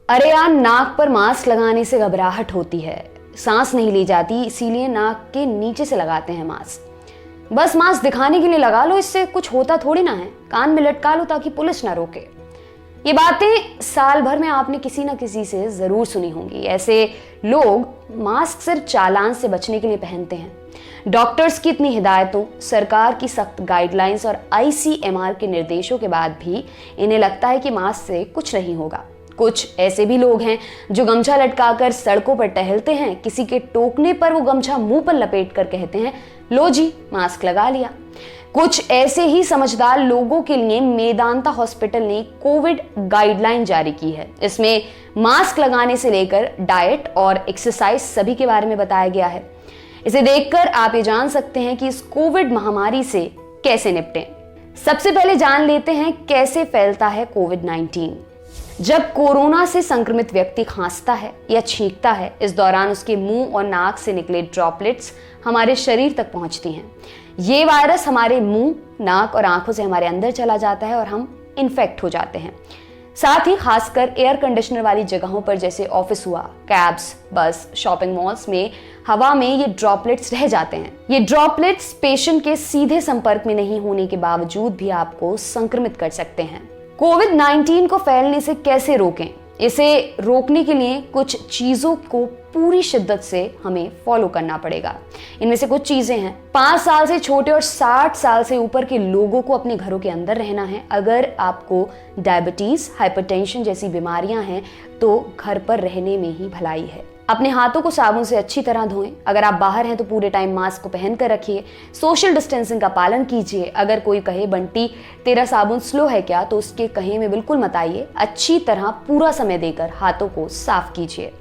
अरे यार, नाक पर मास्क लगाने से घबराहट होती है, सांस नहीं ली जाती, इसीलिए नाक के नीचे से लगाते हैं मास्क। बस मास्क दिखाने के लिए लगा लो, इससे कुछ होता थोड़ी ना है। कान में लटका लो ताकि पुलिस ना रोके। ये बातें साल भर में आपने किसी ना किसी से जरूर सुनी होंगी। ऐसे लोग मास्क सिर्फ चालान से बचने के लिए पहनते हैं। डॉक्टर्स की इतनी हिदायतों, सरकार की सख्त गाइडलाइंस और ICMR के निर्देशों के बाद भी इन्हें लगता है कि मास्क से कुछ नहीं होगा। कुछ ऐसे भी लोग हैं जो गमछा लटकाकर सड़कों पर टहलते हैं। किसी के टोकने पर वो गमछा मुंह पर लपेट कर कहते हैं, लो जी मास्क लगा लिया। कुछ ऐसे ही समझदार लोगों के लिए मेदांता हॉस्पिटल ने कोविड गाइडलाइन जारी की है। इसमें मास्क लगाने से लेकर डाइट और एक्सरसाइज सभी के बारे में बताया गया है। इसे देखकर आप ये जान सकते हैं कि इस कोविड महामारी से कैसे निपटें। सबसे पहले जान लेते हैं कैसे फैलता है कोविड-19। जब कोरोना से संक्रमित व्यक्ति खांसता है या छींकता है, इस दौरान उसके मुंह और नाक से निकले ड्रॉपलेट्स हमारे शरीर तक पहुंचती हैं। ये वायरस हमारे मुंह, नाक और आंखों से हमारे अंदर चला जाता है और हम इन्फेक्ट हो जाते हैं। साथ ही खासकर एयर कंडीशनर वाली जगहों पर जैसे ऑफिस हुआ, कैब्स, बस, शॉपिंग मॉल्स में हवा में ये ड्रॉपलेट्स रह जाते हैं। ये ड्रॉपलेट्स पेशेंट के सीधे संपर्क में नहीं होने के बावजूद भी आपको संक्रमित कर सकते हैं। कोविड-19 को फैलने से कैसे रोकें? इसे रोकने के लिए कुछ चीजों को पूरी शिद्दत से हमें फॉलो करना पड़ेगा। इनमें से कुछ चीजें हैं। 5 साल से छोटे और 60 साल से ऊपर के लोगों को अपने घरों के अंदर रहना है। अगर आपको डायबिटीज, हाइपरटेंशन जैसी बीमारियां हैं तो घर पर रहने में ही भलाई है। अपने हाथों को साबुन से अच्छी तरह धोएं। अगर आप बाहर हैं तो पूरे टाइम मास्क को पहन कर रखिए। सोशल डिस्टेंसिंग का पालन कीजिए। अगर कोई कहे बंटी तेरा साबुन स्लो है क्या, तो उसके कहे में बिल्कुल मत आइए। अच्छी तरह पूरा समय देकर हाथों को साफ कीजिए।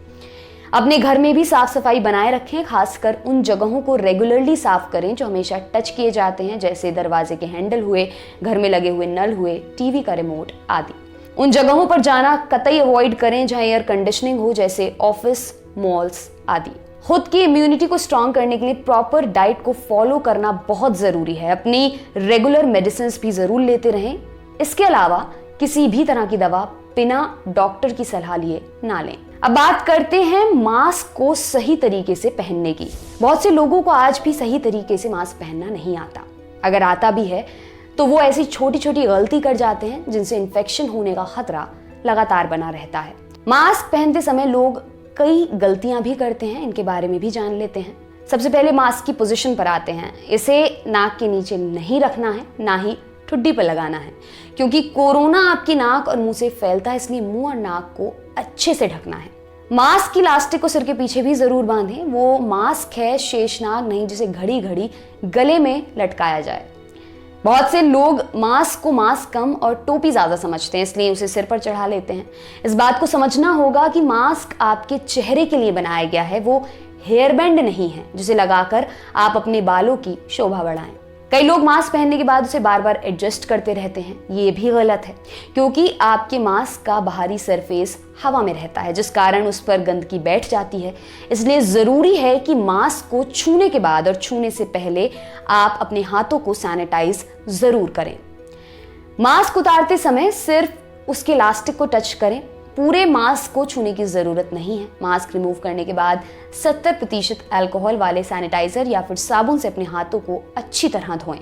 अपने घर में भी साफ सफाई बनाए रखें। खासकर उन जगहों को रेगुलरली साफ करें जो हमेशा टच किए जाते हैं, जैसे दरवाजे के हैंडल हुए, घर में लगे हुए नल हुए, टीवी का रिमोट आदि। उन जगहों पर जाना कतई अवॉइड करें जहां एयर कंडीशनिंग हो, जैसे ऑफिस, मॉल्स आदि। खुद की इम्यूनिटी को स्ट्रॉन्ग करने के लिए प्रॉपर डाइट को फॉलो करना बहुत जरूरी है। अपनी रेगुलर मेडिसिन भी जरूर लेते रहें। इसके अलावा किसी भी तरह की दवा बिना डॉक्टर की सलाह लिए ना लें। अब बात करते हैं मास्क को सही तरीके से पहनने की। बहुत से लोगों को आज भी सही तरीके से मास्क पहनना नहीं आता। अगर आता भी है तो वो ऐसी छोटी छोटी गलती कर जाते हैं जिनसे इन्फेक्शन होने का खतरा लगातार बना रहता है। मास्क पहनते समय लोग कई गलतियां भी करते हैं, इनके बारे में भी जान लेते हैं। सबसे पहले मास्क की पोजीशन पर आते हैं। इसे नाक के नीचे नहीं रखना है, ना ही ठुड्डी पर लगाना है, क्योंकि कोरोना आपकी नाक और मुंह से फैलता है, इसलिए मुंह और नाक को अच्छे से ढकना है। मास्क की इलास्टिक को सिर के पीछे भी जरूर बांधें। वो मास्क है शेषनाग नहीं जिसे घड़ी घड़ी गले में लटकाया जाए। बहुत से लोग मास्क को मास्क कम और टोपी ज्यादा समझते हैं, इसलिए उसे सिर पर चढ़ा लेते हैं। इस बात को समझना होगा कि मास्क आपके चेहरे के लिए बनाया गया है, वो हेयर बैंड नहीं है जिसे लगाकर आप अपने बालों की शोभा बढ़ाएं। कई लोग मास्क पहनने के बाद उसे बार बार एडजस्ट करते रहते हैं। ये भी गलत है, क्योंकि आपके मास्क का बाहरी सरफेस हवा में रहता है, जिस कारण उस पर गंदगी बैठ जाती है। इसलिए जरूरी है कि मास्क को छूने के बाद और छूने से पहले आप अपने हाथों को सैनिटाइज जरूर करें। मास्क उतारते समय सिर्फ उसके इलास्टिक को टच करें। पूरे मास्क को छूने की जरूरत नहीं है। मास्क रिमूव करने के बाद 70% अल्कोहल वाले सैनिटाइजर या फिर साबुन से अपने हाथों को अच्छी तरह धोएं।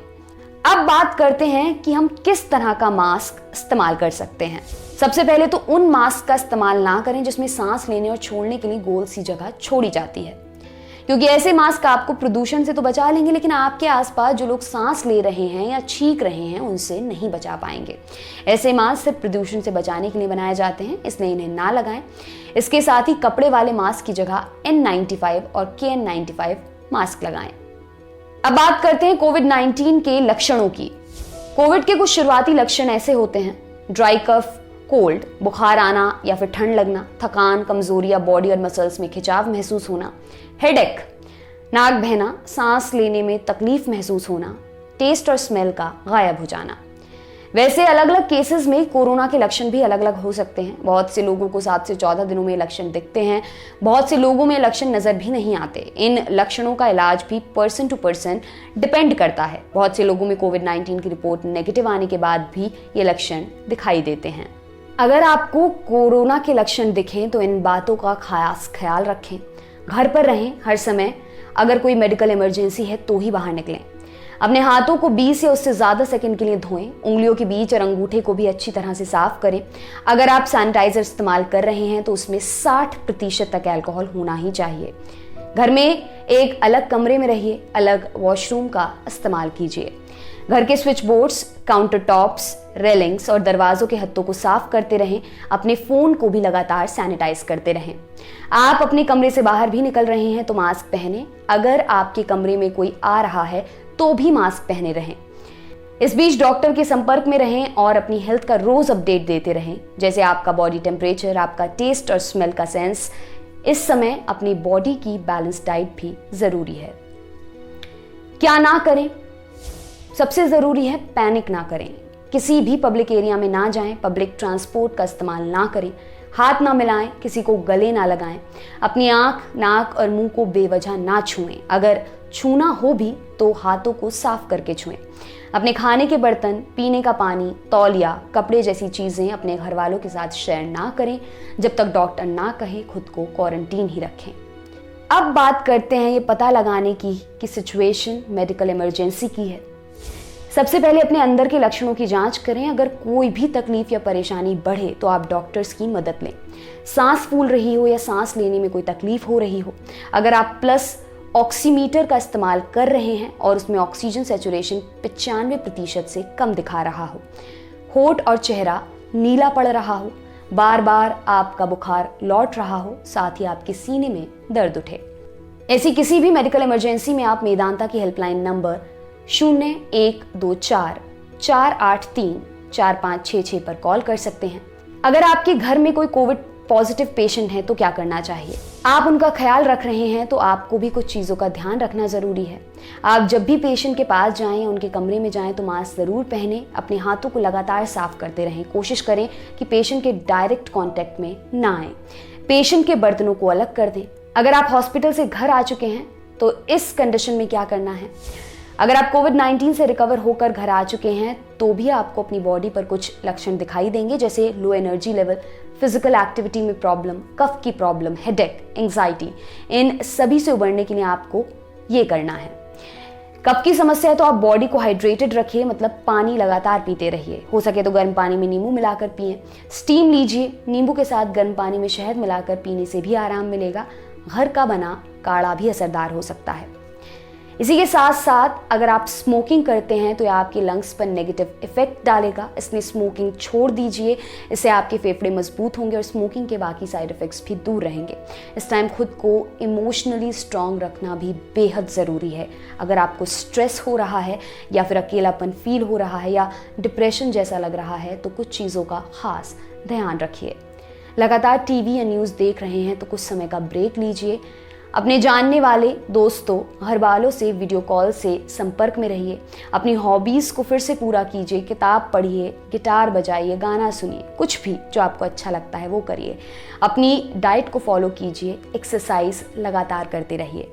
अब बात करते हैं कि हम किस तरह का मास्क इस्तेमाल कर सकते हैं। सबसे पहले तो उन मास्क का इस्तेमाल ना करें जिसमें सांस लेने और छोड़ने के लिए गोल सी जगह छोड़ी जाती है, क्योंकि ऐसे मास्क आपको प्रदूषण से तो बचा लेंगे, लेकिन आपके आसपास जो लोग सांस ले रहे हैं या छींक रहे हैं उनसे नहीं बचा पाएंगे। ऐसे मास्क सिर्फ प्रदूषण से बचाने के लिए बनाए जाते हैं, इसलिए इन्हें ना लगाएं। इसके साथ ही कपड़े वाले मास्क की जगह N95 और KN95 मास्क लगाएं। अब बात करते हैं कोविड-19 के लक्षणों की। कोविड के कुछ शुरुआती लक्षण ऐसे होते हैं: ड्राई कफ, कोल्ड, बुखार आना या फिर ठंड लगना, थकान, कमजोरी या बॉडी और मसल्स में खिंचाव महसूस होना, हेडेक, नाक बहना, सांस लेने में तकलीफ महसूस होना, टेस्ट और स्मेल का गायब हो जाना। वैसे अलग अलग केसेस में कोरोना के लक्षण भी अलग अलग हो सकते हैं। बहुत से लोगों को 7 से 14 दिनों में लक्षण दिखते हैं, बहुत से लोगों में लक्षण नजर भी नहीं आते। इन लक्षणों का इलाज भी पर्सन टू पर्सन डिपेंड करता है। बहुत से लोगों में कोविड-19 की रिपोर्ट नेगेटिव आने के बाद भी ये लक्षण दिखाई देते हैं। अगर आपको कोरोना के लक्षण दिखें तो इन बातों का खास ख्याल रखें। घर पर रहें हर समय। अगर कोई मेडिकल इमरजेंसी है तो ही बाहर निकलें। अपने हाथों को 20 या उससे ज़्यादा सेकंड के लिए धोएं। उंगलियों के बीच और अंगूठे को भी अच्छी तरह से साफ करें। अगर आप सैनिटाइजर इस्तेमाल कर रहे हैं तो उसमें 60% तक अल्कोहल होना ही चाहिए। घर में एक अलग कमरे में रहिए, अलग वॉशरूम का इस्तेमाल कीजिए। घर के switch boards, counter tops, railings और दरवाजों के हत्थों को साफ करते रहें। अपने फोन को भी लगातार सैनिटाइज करते रहें। आप अपने कमरे से बाहर भी निकल रहे हैं तो मास्क पहनें। अगर आपके कमरे में कोई आ रहा है तो भी मास्क पहने रहें। इस बीच डॉक्टर के संपर्क में रहें और अपनी हेल्थ का रोज अपडेट देते रहें, जैसे आपका बॉडी टेम्परेचर, आपका टेस्ट और स्मेल का सेंस। इस समय अपनी बॉडी की बैलेंस डाइट भी जरूरी है। क्या ना करें? सबसे जरूरी है पैनिक ना करें। किसी भी पब्लिक एरिया में ना जाएं, पब्लिक ट्रांसपोर्ट का इस्तेमाल ना करें, हाथ ना मिलाएं, किसी को गले ना लगाएं, अपनी आंख, नाक और मुंह को बेवजह ना छुएं। अगर छूना हो भी तो हाथों को साफ करके छुएं। अपने खाने के बर्तन, पीने का पानी, तौलिया, कपड़े जैसी चीजें अपने घर वालों के साथ शेयर ना करें जब तक डॉक्टर ना कहे। खुद को क्वारंटीन ही रखें। अब बात करते हैं ये पता लगाने की कि सिचुएशन मेडिकल इमरजेंसी की है। सबसे पहले अपने अंदर के लक्षणों की जांच करें। अगर कोई भी तकलीफ या परेशानी बढ़े तो आप डॉक्टर्स की मदद लें। सांस फूल रही हो या सांस लेने में कोई तकलीफ हो रही हो, अगर आप प्लस ऑक्सीमीटर का इस्तेमाल कर रहे हैं और उसमें ऑक्सीजन सैचुरेशन 95% से कम दिखा रहा हो, होठ और चेहरा नीला पड़ रहा हो, बार बार आपका बुखार लौट रहा हो, साथ ही आपके सीने में दर्द उठे, ऐसी किसी भी मेडिकल इमरजेंसी में आप मेदांता की हेल्पलाइन नंबर 0124834566 पर कॉल कर सकते हैं। अगर आपके घर में कोई कोविड पॉजिटिव पेशेंट है तो क्या करना चाहिए? आप उनका ख्याल रख रहे हैं तो आपको भी कुछ चीज़ों का ध्यान रखना ज़रूरी है। आप जब भी पेशेंट के पास जाएं या उनके कमरे में जाएं तो मास्क ज़रूर पहनें। अपने हाथों को लगातार साफ करते रहें। कोशिश करें कि पेशेंट के डायरेक्ट कांटेक्ट में ना आए। पेशेंट के बर्तनों को अलग कर दें। अगर आप हॉस्पिटल से घर आ चुके हैं तो इस कंडीशन में क्या करना है? अगर आप कोविड-19 से रिकवर होकर घर आ चुके हैं तो भी आपको अपनी बॉडी पर कुछ लक्षण दिखाई देंगे, जैसे low energy level, physical activity में प्रॉब्लम, कफ की प्रॉब्लम, हेडेक, एंजाइटी। इन सभी से उबरने के लिए आपको ये करना है। कफ की समस्या है तो आप बॉडी को हाइड्रेटेड रखिए, मतलब पानी लगातार पीते रहिए। हो सके तो गर्म पानी में नींबू मिलाकर पिए। स्टीम लीजिए। नींबू के साथ गर्म पानी में शहद मिलाकर पीने से भी आराम मिलेगा। घर का बना काढ़ा भी असरदार हो सकता है। इसी के साथ साथ अगर आप स्मोकिंग करते हैं तो यह आपके लंग्स पर नेगेटिव इफेक्ट डालेगा, इसलिए स्मोकिंग छोड़ दीजिए। इससे आपके फेफड़े मजबूत होंगे और स्मोकिंग के बाकी साइड इफेक्ट्स भी दूर रहेंगे। इस टाइम खुद को इमोशनली स्ट्रांग रखना भी बेहद ज़रूरी है। अगर आपको स्ट्रेस हो रहा है या फिर अकेलापन फील हो रहा है या डिप्रेशन जैसा लग रहा है तो कुछ चीज़ों का खास ध्यान रखिए। लगातार टीवी या न्यूज़ देख रहे हैं तो कुछ समय का ब्रेक लीजिए। अपने जानने वाले दोस्तों, घर वालों से वीडियो कॉल से संपर्क में रहिए। अपनी हॉबीज़ को फिर से पूरा कीजिए। किताब पढ़िए, गिटार बजाइए, गाना सुनिए, कुछ भी जो आपको अच्छा लगता है वो करिए। अपनी डाइट को फॉलो कीजिए। एक्सरसाइज लगातार करते रहिए।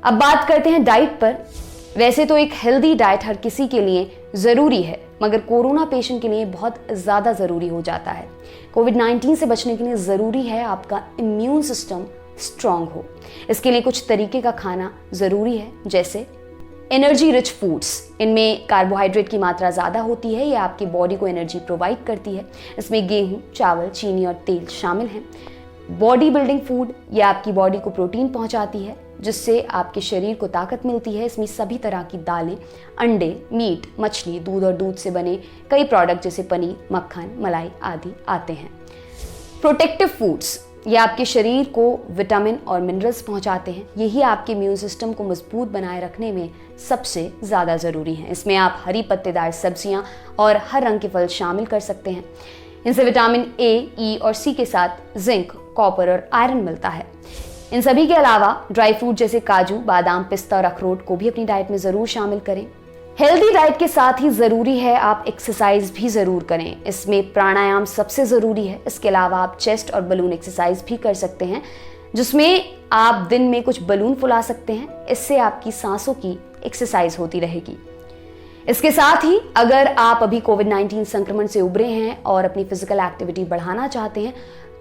अब बात करते हैं डाइट पर। वैसे तो एक हेल्दी डाइट हर किसी के लिए ज़रूरी है, मगर कोरोना पेशेंट के लिए बहुत ज़्यादा ज़रूरी हो जाता है। कोविड-19 से बचने के लिए ज़रूरी है आपका इम्यून सिस्टम स्ट्रॉन्ग हो। इसके लिए कुछ तरीके का खाना ज़रूरी है, जैसे एनर्जी रिच फूड्स। इनमें कार्बोहाइड्रेट की मात्रा ज़्यादा होती है। ये आपकी बॉडी को एनर्जी प्रोवाइड करती है। इसमें गेहूँ, चावल, चीनी और तेल शामिल हैं। बॉडी बिल्डिंग फूड, ये आपकी बॉडी को प्रोटीन पहुंचाती है, जिससे आपके शरीर को ताकत मिलती है। इसमें सभी तरह की दालें, अंडे, मीट, मछली, दूध और दूध से बने कई प्रोडक्ट जैसे पनीर, मक्खन, मलाई आदि आते हैं। प्रोटेक्टिव फूड्स, ये आपके शरीर को विटामिन और मिनरल्स पहुंचाते हैं। यही आपके इम्यून सिस्टम को मजबूत बनाए रखने में सबसे ज़्यादा ज़रूरी हैं। इसमें आप हरी पत्तेदार सब्जियां और हर रंग के फल शामिल कर सकते हैं। इनसे विटामिन ए, ई और सी के साथ जिंक, कॉपर और आयरन मिलता है। इन सभी के अलावा ड्राई फ्रूट जैसे काजू, बादाम, पिस्ता और अखरोट को भी अपनी डाइट में ज़रूर शामिल करें। हेल्दी डाइट के साथ ही ज़रूरी है आप एक्सरसाइज भी ज़रूर करें। इसमें प्राणायाम सबसे ज़रूरी है। इसके अलावा आप चेस्ट और बलून एक्सरसाइज भी कर सकते हैं, जिसमें आप दिन में कुछ बलून फुला सकते हैं। इससे आपकी सांसों की एक्सरसाइज होती रहेगी। इसके साथ ही अगर आप अभी कोविड-19 संक्रमण से उबरे हैं और अपनी फिजिकल एक्टिविटी बढ़ाना चाहते हैं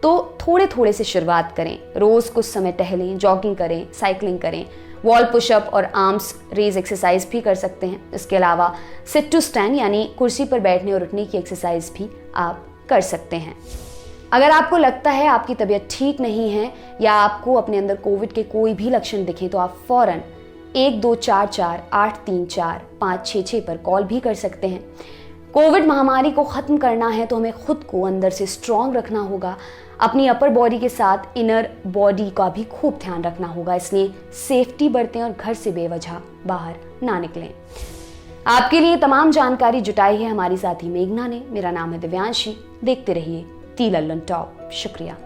तो थोड़े थोड़े से शुरुआत करें। रोज कुछ समय टहलें, जॉगिंग करें, साइकिलिंग करें, वॉल पुशअप और आर्म्स रेज एक्सरसाइज भी कर सकते हैं। इसके अलावा सिट टू स्टैंड यानी कुर्सी पर बैठने और उठने की एक्सरसाइज भी आप कर सकते हैं। अगर आपको लगता है आपकी तबीयत ठीक नहीं है या आपको अपने अंदर कोविड के कोई भी लक्षण दिखे तो आप फौरन 1244-834-566 पर कॉल भी कर सकते हैं। कोविड महामारी को खत्म करना है तो हमें खुद को अंदर से स्ट्रांग रखना होगा। अपनी अपर बॉडी के साथ इनर बॉडी का भी खूब ध्यान रखना होगा, इसलिए सेफ्टी बरतें और घर से बेवजह बाहर ना निकलें। आपके लिए तमाम जानकारी जुटाई है हमारी साथी मेघना ने। मेरा नाम है दिव्यांशी। देखते रहिए दी लल्लन टॉप। शुक्रिया।